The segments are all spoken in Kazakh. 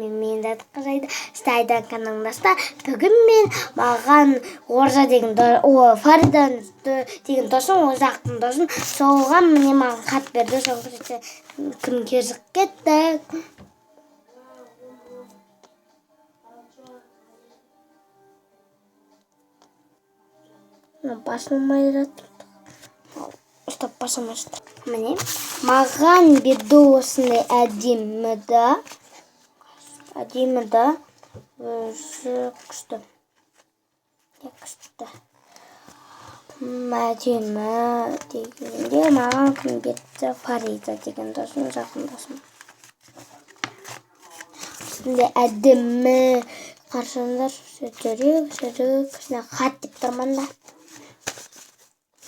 Мен датқа жайды стайдан канаңдаста. Бүгін мен маған Оржа деген Фаридан деген досым, Озақтың досым. Соған міне маған хат берді. Соған күн кезіп кетті. Басылмай жатыр. Стоп, басылмашты. Міне маған берді осындай әдемі да өзі күшті. Әдемі дегенде маған кім берді? Фарида деген досым, жақын досым. Осындай әдемі қаршаңдар жүрек хат деп тұрмын да.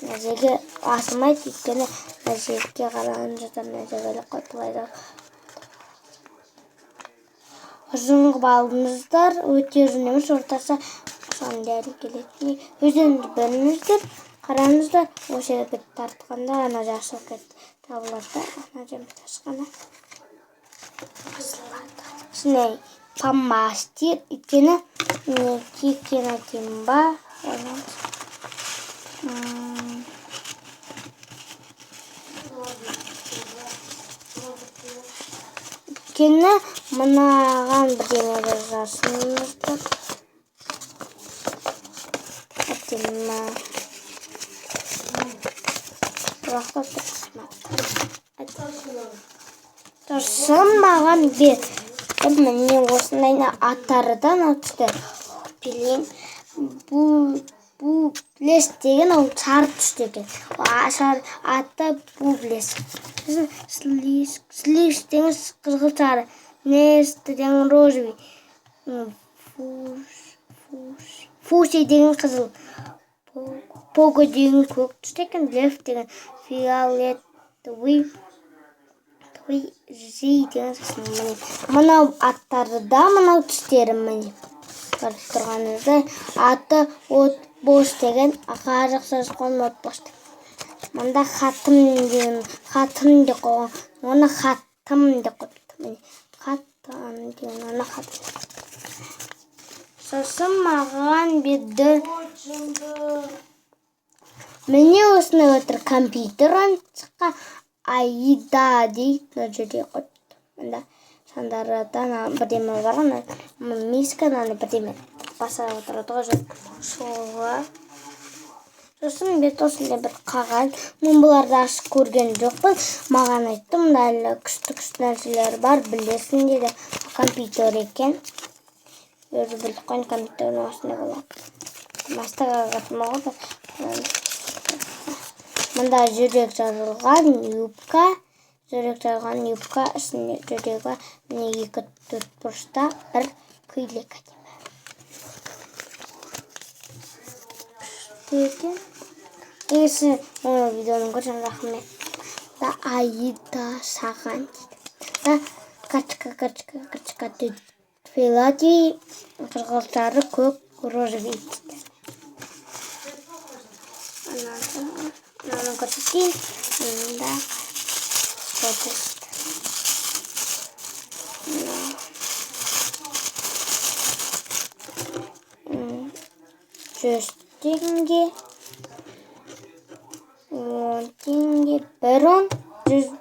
Нәзеге асылмайды, өйткені нәзеге қараған жатар, нәзегелі қойпылайды. Ұзынғы алдыңыздар, өте ұзын емес, ортасы дәрі келетін. Өздеріңіз біліңіздер, қараңыздар, осы бет тартқанда ана жасыл табылады, ана жемді ашқаны. Сіней памастер, өйткені кекен әтем ба, өйткені мынаған бірдеңелер жасыңыздар. Әтемі бұрақты тұрсын маған бер. Міне осындайына аттарыдан өтісті. Білен Бублес деген ол сары түсті екен. Атты Бублес. Слиш деген қызғыл сары. Несті деген розовый. Фуси деген қызыл. Пого деген көк түсті екен. Лев деген фиолетовый. Жи деген сасың. Мынау аттарыда, мынау түстері міне. Көріп тұрғаныңыздай, аты от бош деген, қажық жазған от бош. Мында хатым деп қойған. Оны хатым деп қойды. Хатым деген, оны хатым. Сосын маған берді. Міне осыны өтір компьютер шыққа Аида дейді жүре қойды. Мында сандарыдан бірдеме барған, мискадан бірдеме баса отырады ғой шоуға. Сосын бет осындай бір қағаз. Мен бұларды ашып көрген жоқпын. Маған айтты, мұнда әлі күшті нәрселер бар, білесің деді. Компьютер екен. Өзі білдік қойын компьютерін осындай болады. Мастаға қатыма ғой. Мұнда жүрек жазылған юбка. Жүрек жазылған юбка. Үстінде жүрегі бар. Міне 2-4 бұрышта бір көйлек әдемі. Күшті. Есі видеоның көрсем рахмет. Да Аида саған дейді. Качка Филади қызғылтары көк розовый дейді. Ананы көрсетейін. Мында жүз теңге, 10 теңге, 1 10, 100,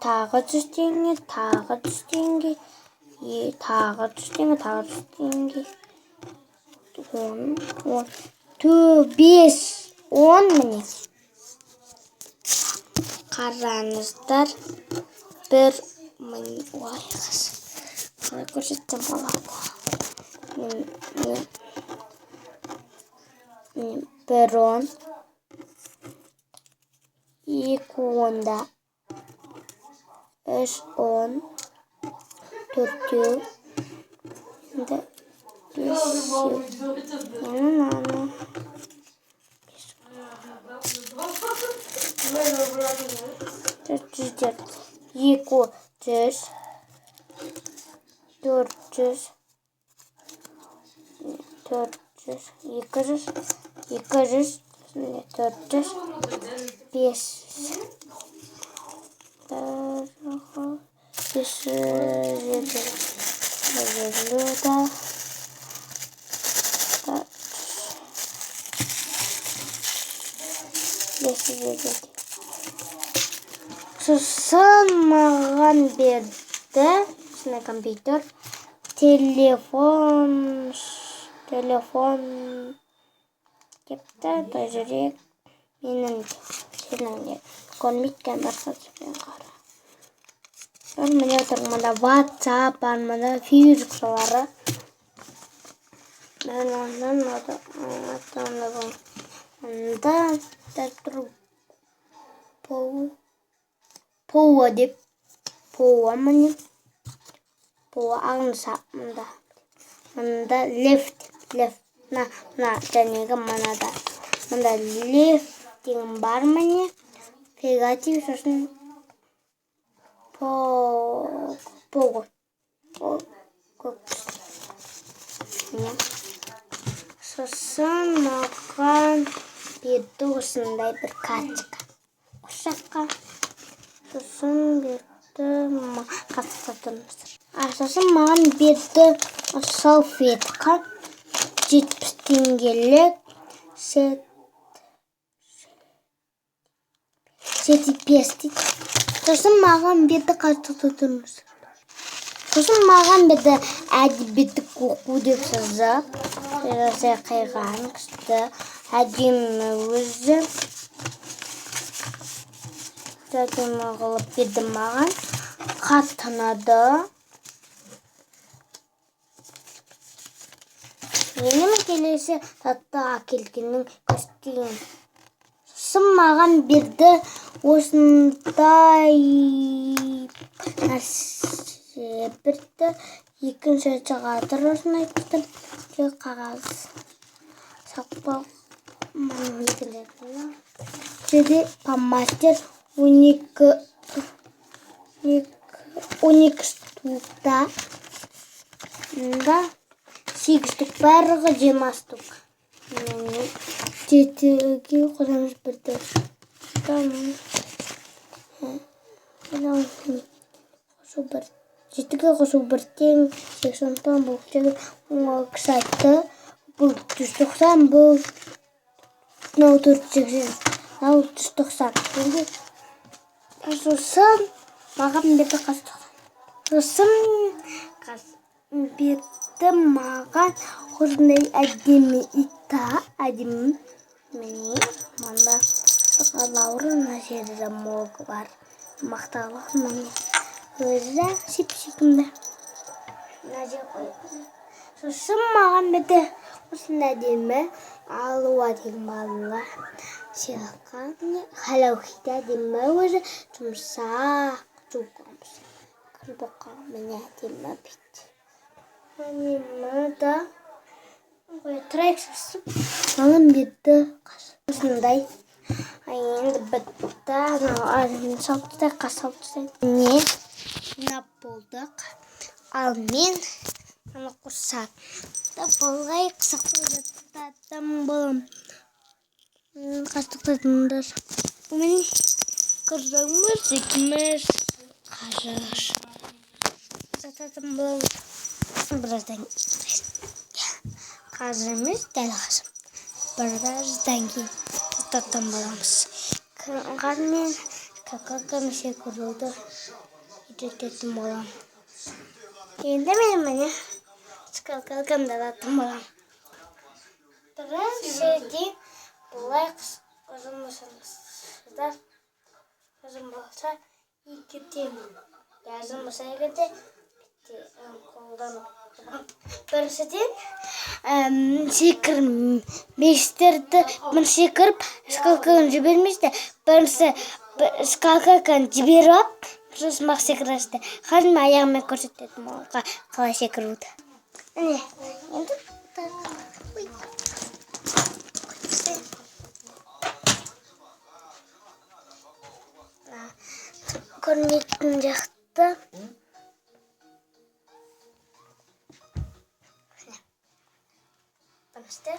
тағы 100 теңге, тағы 100 теңге, тағы 100 теңге, тағы 100 теңге, 10, 5, 10 міне. Қараңыздар, бір міне, ой қыз, қалай көрсетсем болады. Бір 10, 2 10-да, 3 10, 4 5 200, 400, 200, 400, 5, Сосын маған берді осындай компьютер, телефон кепті, жүрек менің сенің көрмейткен бір қызбен қара. Міне отыр, мұнда WhatsApp бар, мұнда Facebook солары. Мұнда тұр Поуа деп. Поуа міне. Поуа аңсап мұнда. Мұнда лефт. Мына жәнегі мұнада. Мұнда лефт деген бар міне. Пегатив сосын Пого. Сосын маған берді осындай бір карточка. Құшаққа. Сосын берді сосын маған берді салфетка 70 теңгелік сетипести. Сосын маған берді Сосын маған берді әдебиеттік оқу деп жазып, қайған кісті әдемі өзі. Әдемі қылып берді маған. Хат танады. Менің келесі татты әкелгенін көстейін. Сосын маған берді осындай нәрсе берді. Екінші жағадыр осындай күтім. Қағаз сақпақ Жеде помастер 12 штукта. 8 штук барлығы 20 штук. Жетіге қосамыз бірді. Жетіге қосу бір тең 80 бұл тең кісі айтты. Бұл 190, бұл 480, 490. Сосын маған берді Сосын берді маған осындай әдемі ита, әдемі. Міне, мында Лаура жерде мог бар. Мақталық міне. Өзі сеп-секімді. Сосын маған берді осындай әдемі алуа деген балалар. Сыйлыққа халаухита әдемі өзі жұмсақ жұқамыз. Боқа міне әдемі бет. Әдемі да тұрайық сасып. Маған берді осындай. Енді бітті. Салтыстай қасалтыстай. Міне болдық. Ал мен құрсақта болғай қысақта болам. Қастықтадыңдар. Міне көрдіңіз, екіміз қажыр. Қыстататын болам. Біраздан қазір емес, дәл қазір. Біраздан кейін қыстататын боламыз. Қармен көміше көруді үйрететін болам. Енді міне скалкалкамда датын болам. Біраз жерден бұлай ұзын болсаңыздар. Ұзын болса екеуден. Ұзын болса екеуден қолданып. Біріншіден секірместерді бір секіріп скалкалканы жіберместі. Бірінші скалкалканы жіберіп ап, сосын мақ секіресті. Қазір мен аяғымен көрсететін болға қалай секіруді. Міне, енді көрмейтін жақты. Бірінші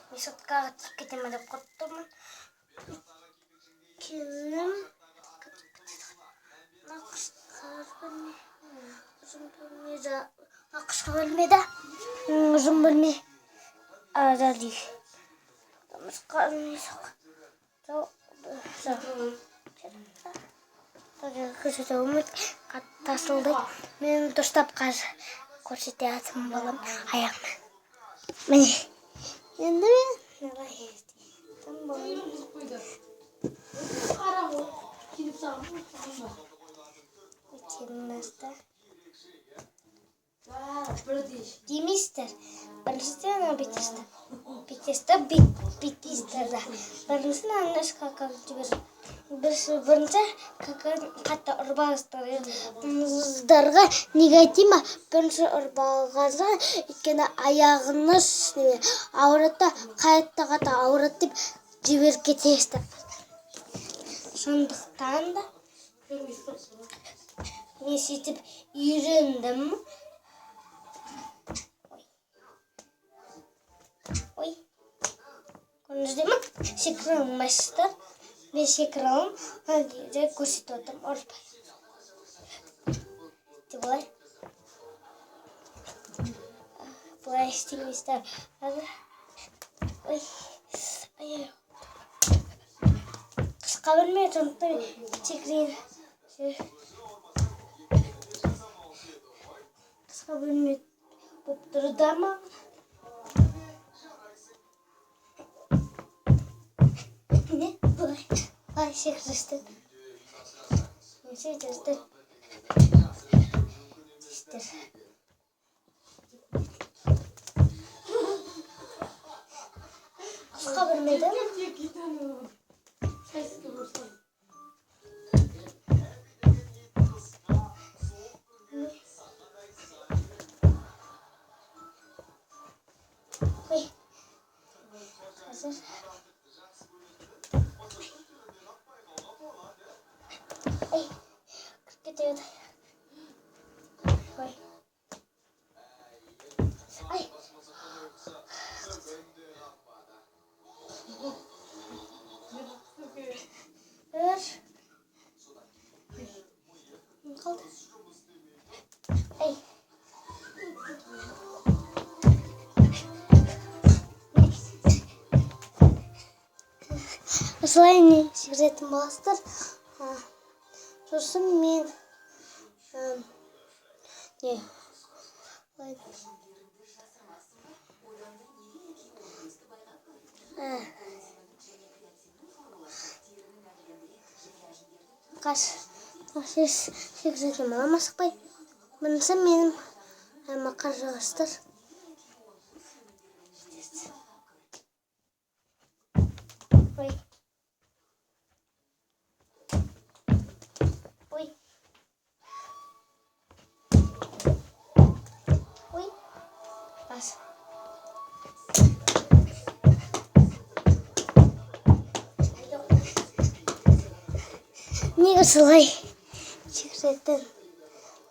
Месотқаға түсіп кетемін деп қоттымын. бөлмеде ұзын бөлме азали тасылды. Мен дұрыстап көрсете атым балам аяғына. Міне, енді мен демейсіздер. Біріншіден бүйтесіздер, бүйтесіздер. Біріншіден анаш кака жіберіп. Бірінші қатты ұрбағыздарға негатива. Бірінші ұрбағызға өйткені аяғыңыз ауырады, қайтта қатты ауырады деп жіберіп кетесіздер. Сондықтан да мен сөйтіп үйрендім. Ой, көрдіңіздер ме? Секіре алмайсыздар. Мен секіре аламын, көрсетіп отырмын, ұрыспай. Былай. Былай істемейсіздер. Ой, ай. Қысқа бөлме, сондықтан секірейін. Қысқа бөлме болып тұрды ма? Не? Былай секірістер. Не секірістер? Істер. Қысқа бөлмеде ме? Ой, қазір. Ой, кіріп кетеді. Ой. Ай. Қалды. Ай. Осылай не секіретін боласыздар. Сосын мен секіретін боламын асықпай. Бұнысы менің қаржығыстар. Ой. Ой. Ой. Бас. Неге солай секіретін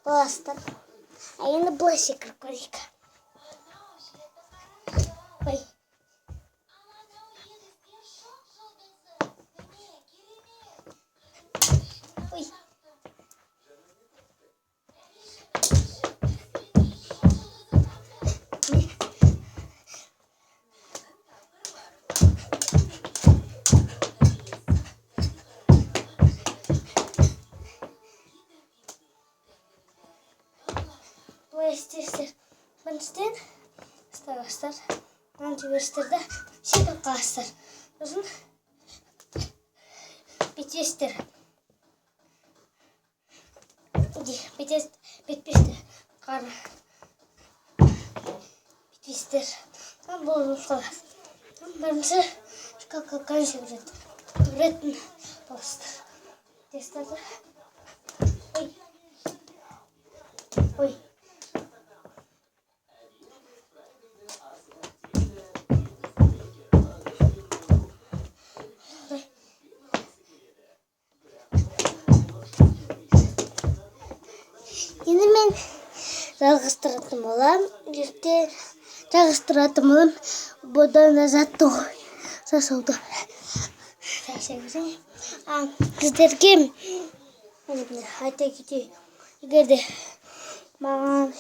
боласыздар? Енді былай секіріп көрейік. Ой. Ой. Былай істейсіздер. Біріншіден ұстағыстар. Жіберістірді секіріп қаласыздар. Сосын бүйтесіздер. Бүйтпейсіздер. Қара. Бүйтпейсіздер. Бұл қаласыз. Бірінші шкафқа жүгіретін боласыздар. Бүйтесіздер. Ой. Ой. Енді мен жалғастыратын болам. Ертең жалғастыратын болам. Бұдан азаттық жасауды. Сіздерге айта кетейін. Егер де маған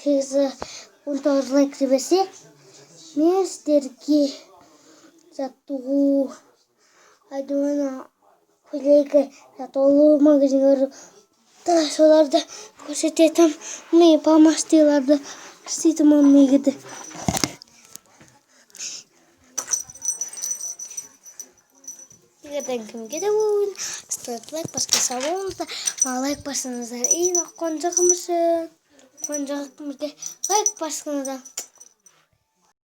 19 лайк жіберсе, мен сіздерге жаттығу айдуана көйлегі сатылу магазиндері соларды көрсететім. Мен помастиларды істейтім мегеді. Егерден кімге де ойын ставьте лайк, басқа болыңыздар. Лайк басыңыздар. Қонжығымызға лайк басыңыздар.